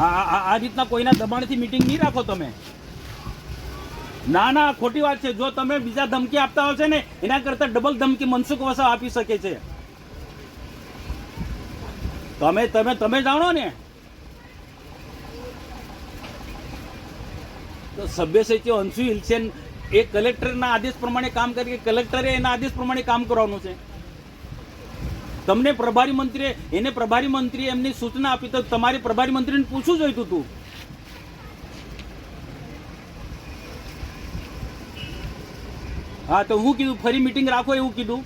આ રીતના કોઈના દબાણથી મીટિંગ નહીં રાખો તમે. ના ખોટી વાત છે. જો તમે બીજા ધમકી આપતા હશે ને એના કરતા ડબલ ધમકી મનસુખ વસાવા આપી શકે છે. તમે જાણો ને. તો સભ્ય સચિવ અંશુ હિલસેન એ કલેક્ટરના આદેશ પ્રમાણે કામ કરે, કલેક્ટરે એના આદેશ પ્રમાણે કામ કરવાનું છે. તમને પ્રભારી મંત્રીએ એમની સૂચના આપી તો તમારે પ્રભારી મંત્રીને પૂછવું જોઈતું હતું. હા તો હું કીધું ફરી મીટિંગ રાખો એવું કીધું.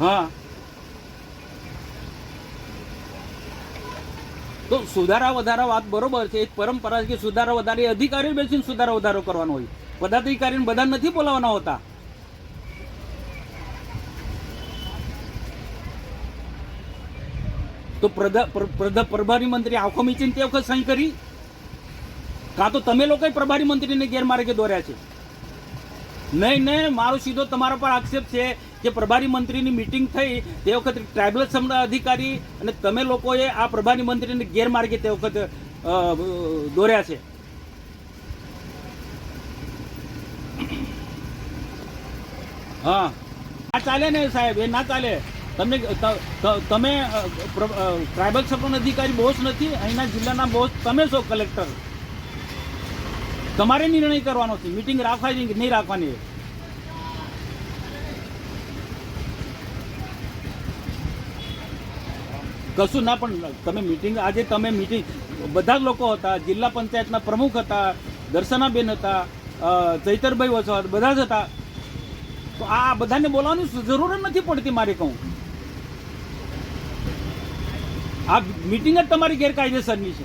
હા તો સુધારા વધારા વાત બરોબર છે. એક પરંપરા છે કે સુધારા વધારે અધિકારીઓ બેસીને સુધારા વધારો કરવાનો હોય. પદાધિકારીને બધા નથી બોલાવવાના હોતા. તો પ્રભારી મંત્રી આંખો મીચીને તે વખત સહી કરી, કાં તો તમે લોકોએ પ્રભારી મંત્રીને ગેરમાર્ગે દોર્યા છે. નહીં, મારો સીધો તમારા પર આક્ષેપ છે કે પ્રભારી મંત્રીની મીટિંગ થઈ તે વખતે ટ્રાઇબલ અધિકારી અને તમે લોકોએ આ પ્રભારી મંત્રીને ગેરમાર્ગે તે વખતે દોર્યા છે. હા ના ચાલે ને સાહેબ, એ ના ચાલે. તમે ટ્રાઇબલ સબનો અધિકારી બોસ નથી, અહીંના જિલ્લાના બોસ તમે છો, કલેક્ટર. તમારે નિર્ણય કરવાનો છે મીટિંગ રાખવાની કે નહીં રાખવાની. કશું ના, પણ તમે મીટિંગ બધા જ લોકો હતા, જિલ્લા પંચાયતના પ્રમુખ હતા, દર્શનાબેન હતા, ચૈતરભાઈ વસાવા બધા જ હતા. તો આ બધાને બોલાવવાની જરૂર નથી પડતી. મારે કહું આ મીટિંગ જ તમારી ગેરકાયદેસરની છે.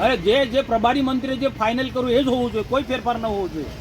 અરે જે પ્રભારી મંત્રી જે ફાઇનલ કરવું એ જ હોવું જોઈએ, કોઈ ફેરફાર ન હોવો જોઈએ.